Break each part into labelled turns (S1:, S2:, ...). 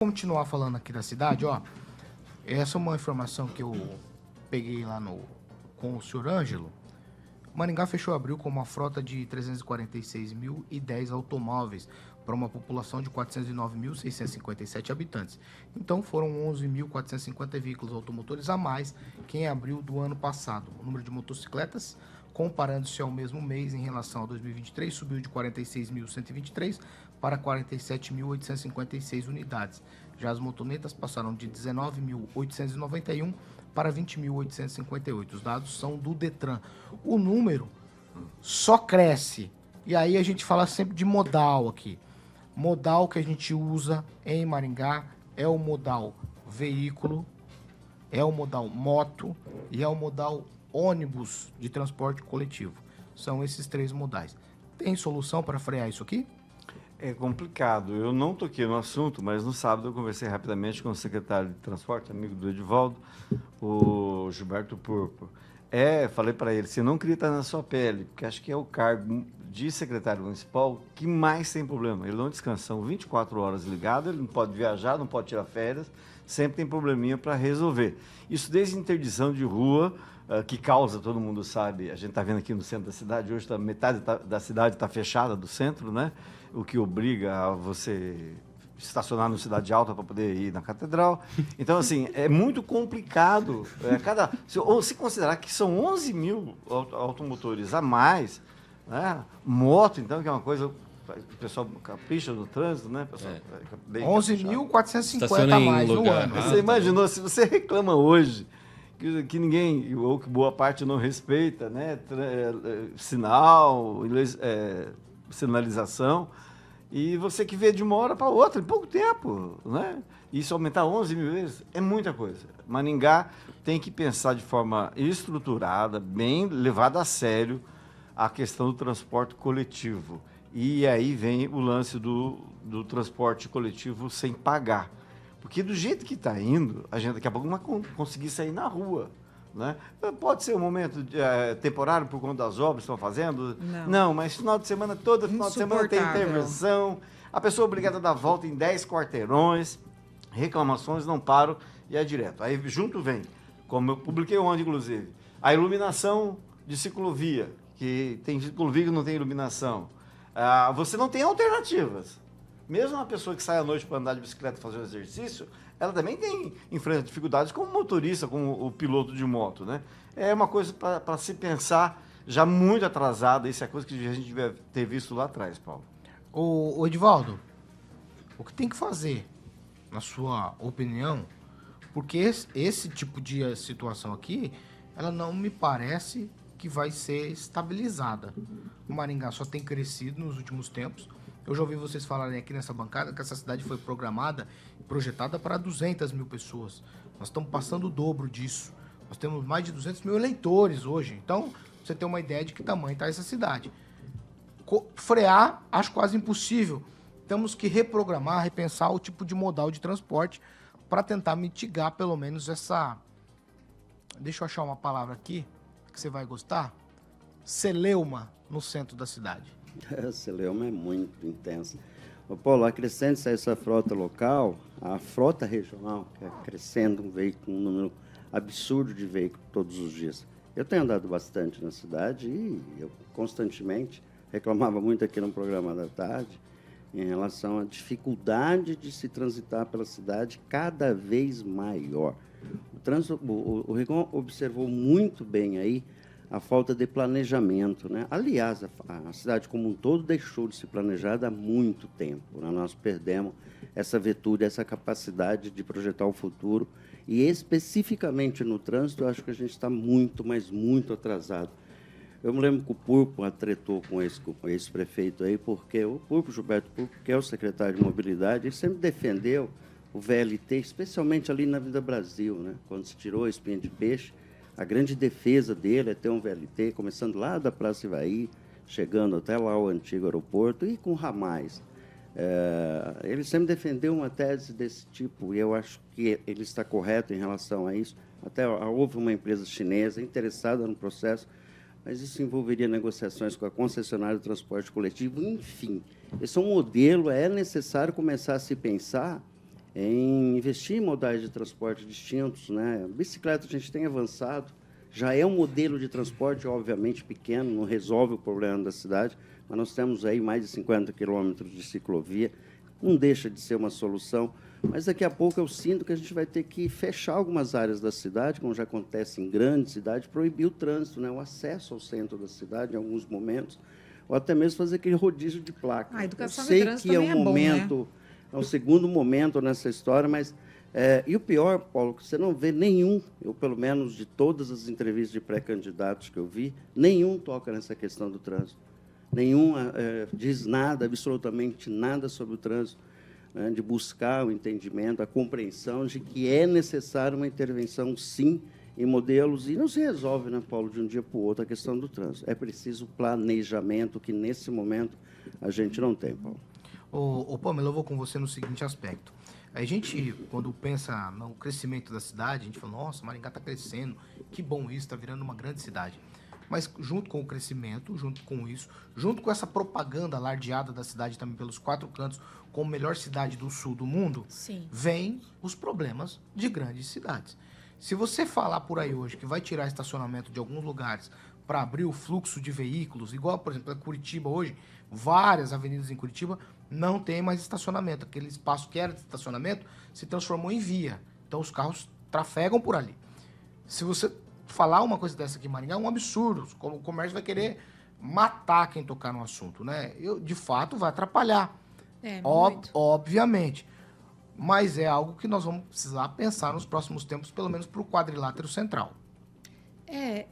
S1: Continuar falando aqui da cidade, ó. Essa é uma informação que eu peguei lá com o senhor Ângelo. Maringá fechou abril com uma frota de 346.010 automóveis para uma população de 409.657 habitantes. Então foram 11.450 veículos automotores a mais que em abril do ano passado. O número de motocicletas, comparando-se ao mesmo mês em relação a 2023, subiu de 46.123 para 47.856 unidades. Já as motonetas passaram de 19.891 para 20.858. Os dados são do Detran. O número só cresce. E aí a gente fala sempre de modal aqui. Modal que a gente usa em Maringá é o modal veículo, é o modal moto e é o modal ônibus de transporte coletivo. São esses três modais. Tem solução para frear isso aqui?
S2: É complicado. Eu não toquei no assunto, mas no sábado eu conversei rapidamente com o secretário de Transporte, amigo do Edivaldo, o Gilberto Purpo. Falei para ele, você não queria estar na sua pele, porque acho que é o cargo de secretário municipal que mais tem problema. Ele não descansa, são 24 horas ligado, ele não pode viajar, não pode tirar férias, sempre tem probleminha para resolver. Isso desde interdição de rua, que causa, todo mundo sabe, a gente está vendo aqui no centro da cidade, hoje metade da cidade está fechada do centro, né? O que obriga a você estacionar no Cidade Alta para poder ir na catedral. Então, assim, é muito complicado. Se considerar que são 11 mil automotores a mais, né? Moto, então, que é uma coisa... O pessoal capricha no trânsito, né?
S1: 11.450 a mais no ano.
S2: Você imaginou, se você reclama hoje que ninguém, ou que boa parte não respeita, né? Sinal, sinalização, e você que vê de uma hora para outra, em pouco tempo, né? Isso aumentar 11 mil vezes é muita coisa. Maringá tem que pensar de forma estruturada, bem levada a sério, a questão do transporte coletivo. E aí vem o lance do transporte coletivo sem pagar. Porque do jeito que está indo, a gente daqui a pouco não vai conseguir sair na rua. Né? Pode ser um momento temporário por conta das obras que estão fazendo? Não, mas final de semana, todo final de semana tem intervenção, a pessoa é obrigada a dar volta em 10 quarteirões, reclamações não param e é direto. Aí junto vem, como eu publiquei ontem, inclusive, a iluminação de ciclovia, que tem ciclovia que não tem iluminação. Você não tem alternativas. Mesmo uma pessoa que sai à noite para andar de bicicleta e fazer um exercício, ela também enfrenta dificuldades como motorista, como o piloto de moto, né? É uma coisa para se pensar já muito atrasada, isso é coisa que a gente devia ter visto lá atrás, Paulo.
S1: Ô Edivaldo, o que tem que fazer, na sua opinião, porque esse tipo de situação aqui, ela não me parece que vai ser estabilizada. O Maringá só tem crescido nos últimos tempos. Eu já ouvi vocês falarem aqui nessa bancada que essa cidade foi programada e projetada para 200 mil pessoas. Nós estamos passando o dobro disso. Nós temos mais de 200 mil eleitores hoje. Então, você tem uma ideia de que tamanho está essa cidade. Frear, acho quase impossível. Temos que reprogramar, repensar o tipo de modal de transporte para tentar mitigar pelo menos essa... Deixa eu achar uma palavra aqui que você vai gostar. Celeuma no centro da cidade.
S3: A celeuma é muito intensa. Paulo, acrescente-se a essa frota local, a frota regional, que é crescendo um número absurdo de veículos todos os dias. Eu tenho andado bastante na cidade e eu constantemente reclamava muito aqui no programa da tarde em relação à dificuldade de se transitar pela cidade cada vez maior. O Rigon observou muito bem aí a falta de planejamento, né? Aliás, a cidade como um todo deixou de se planejar há muito tempo, né? Nós perdemos essa virtude, essa capacidade de projetar o futuro e, especificamente no trânsito, eu acho que a gente está muito, mas muito atrasado. Eu me lembro que o Purpo tretou com esse prefeito aí, porque o Purpo, Gilberto Purpo, que é o secretário de Mobilidade, ele sempre defendeu o VLT, especialmente ali na Vida Brasil, né? Quando se tirou a espinha de peixe, a grande defesa dele é ter um VLT, começando lá da Praça Ivaí, chegando até lá ao antigo aeroporto, e com ramais. Ele sempre defendeu uma tese desse tipo, e eu acho que ele está correto em relação a isso. Até houve uma empresa chinesa interessada no processo, mas isso envolveria negociações com a concessionária de transporte coletivo. Enfim, esse é um modelo, é necessário começar a se pensar em investir em modais de transporte distintos, né? Bicicleta a gente tem avançado, já é um modelo de transporte, obviamente, pequeno, não resolve o problema da cidade, mas nós temos aí mais de 50 quilômetros de ciclovia, não deixa de ser uma solução, mas daqui a pouco eu sinto que a gente vai ter que fechar algumas áreas da cidade, como já acontece em grandes cidades, proibir o trânsito, né? O acesso ao centro da cidade em alguns momentos, ou até mesmo fazer aquele rodízio de placa.
S4: A educação
S3: eu
S4: de
S3: sei
S4: trânsito
S3: que é
S4: também
S3: um
S4: é bom, né?
S3: momento, é um segundo momento nessa história, mas e o pior, Paulo, que você não vê nenhum, eu pelo menos de todas as entrevistas de pré-candidatos que eu vi, nenhum toca nessa questão do trânsito. Nenhum diz nada, absolutamente nada sobre o trânsito, né, de buscar o entendimento, a compreensão de que é necessária uma intervenção, sim, em modelos, e não se resolve, né, Paulo, de um dia para o outro a questão do trânsito. É preciso planejamento, que nesse momento a gente não tem, Paulo.
S1: Ô Pamela, eu vou com você no seguinte aspecto. A gente, quando pensa no crescimento da cidade, a gente fala, nossa, Maringá está crescendo, que bom isso, está virando uma grande cidade. Mas junto com o crescimento, junto com isso, junto com essa propaganda alardeada da cidade também pelos 4 cantos, como melhor cidade do sul do mundo,
S4: Sim.
S1: vem os problemas de grandes cidades. Se você falar por aí hoje que vai tirar estacionamento de alguns lugares para abrir o fluxo de veículos, igual, por exemplo, a Curitiba hoje, várias avenidas em Curitiba não tem mais estacionamento. Aquele espaço que era de estacionamento se transformou em via. Então os carros trafegam por ali. Se você falar uma coisa dessa aqui em Maringá, é um absurdo. Como o comércio vai querer matar quem tocar no assunto, né? De fato, vai atrapalhar.
S4: Muito.
S1: Obviamente. Mas é algo que nós vamos precisar pensar nos próximos tempos, pelo menos para o quadrilátero central.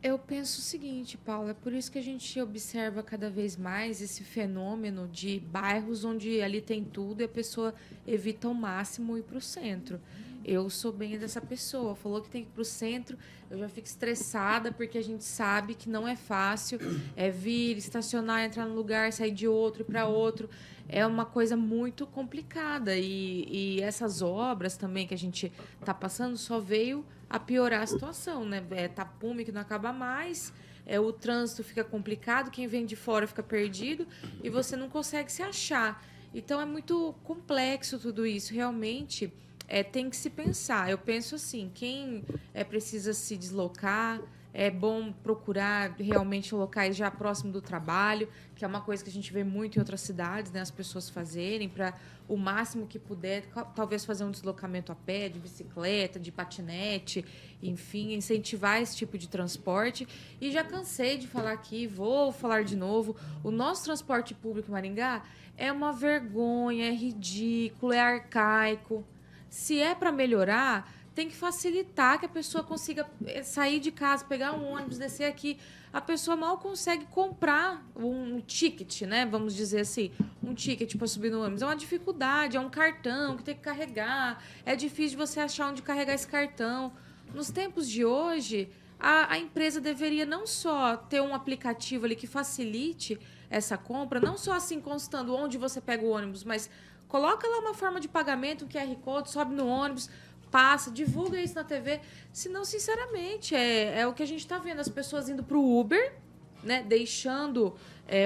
S4: Eu penso o seguinte, Paulo, é por isso que a gente observa cada vez mais esse fenômeno de bairros onde ali tem tudo e a pessoa evita ao máximo ir para o centro. Eu sou bem dessa pessoa, falou que tem que ir para o centro, eu já fico estressada porque a gente sabe que não é fácil, vir, estacionar, entrar num lugar, sair de outro, ir para outro, é uma coisa muito complicada e essas obras também que a gente está passando só veio a piorar a situação, né? Tapume que não acaba mais, o trânsito fica complicado, quem vem de fora fica perdido e você não consegue se achar. Então é muito complexo tudo isso, realmente tem que se pensar. Eu penso assim, quem precisa se deslocar, é bom procurar realmente locais já próximo do trabalho, que é uma coisa que a gente vê muito em outras cidades, né, as pessoas fazerem para o máximo que puder, talvez fazer um deslocamento a pé, de bicicleta, de patinete, enfim, incentivar esse tipo de transporte. E já cansei de falar aqui, vou falar de novo, o nosso transporte público em Maringá é uma vergonha, é ridículo, é arcaico. Se é para melhorar, tem que facilitar que a pessoa consiga sair de casa, pegar um ônibus, descer aqui. A pessoa mal consegue comprar um ticket, né? Vamos dizer assim, um ticket para subir no ônibus. É uma dificuldade, é um cartão que tem que carregar. É difícil de você achar onde carregar esse cartão. Nos tempos de hoje, a empresa deveria não só ter um aplicativo ali que facilite essa compra, não só assim constando onde você pega o ônibus, mas coloca lá uma forma de pagamento, um QR Code, sobe no ônibus, passa, divulga isso na TV. Senão, sinceramente, é o que a gente está vendo. As pessoas indo para o Uber, né? Deixando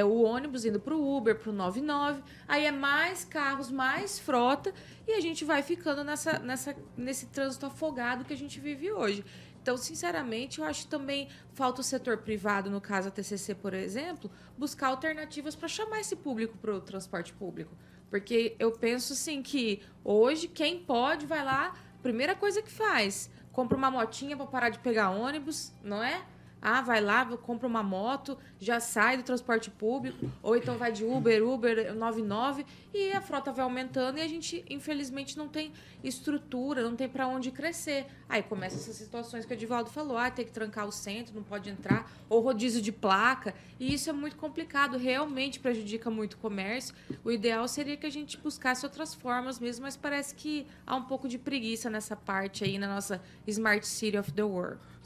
S4: o ônibus, indo para o Uber, para o 99. Aí é mais carros, mais frota. E a gente vai ficando nesse trânsito afogado que a gente vive hoje. Então, sinceramente, eu acho que também falta o setor privado, no caso a TCC, por exemplo, buscar alternativas para chamar esse público para o transporte público. Porque eu penso assim que hoje quem pode vai lá, primeira coisa que faz, compra uma motinha para parar de pegar ônibus, não é? Vai lá, compra uma moto, já sai do transporte público, ou então vai de Uber 99, e a frota vai aumentando e a gente, infelizmente, não tem estrutura, não tem para onde crescer. Aí começa essas situações que o Edivaldo falou, tem que trancar o centro, não pode entrar, ou rodízio de placa, e isso é muito complicado, realmente prejudica muito o comércio. O ideal seria que a gente buscasse outras formas mesmo, mas parece que há um pouco de preguiça nessa parte aí, na nossa Smart City of the World.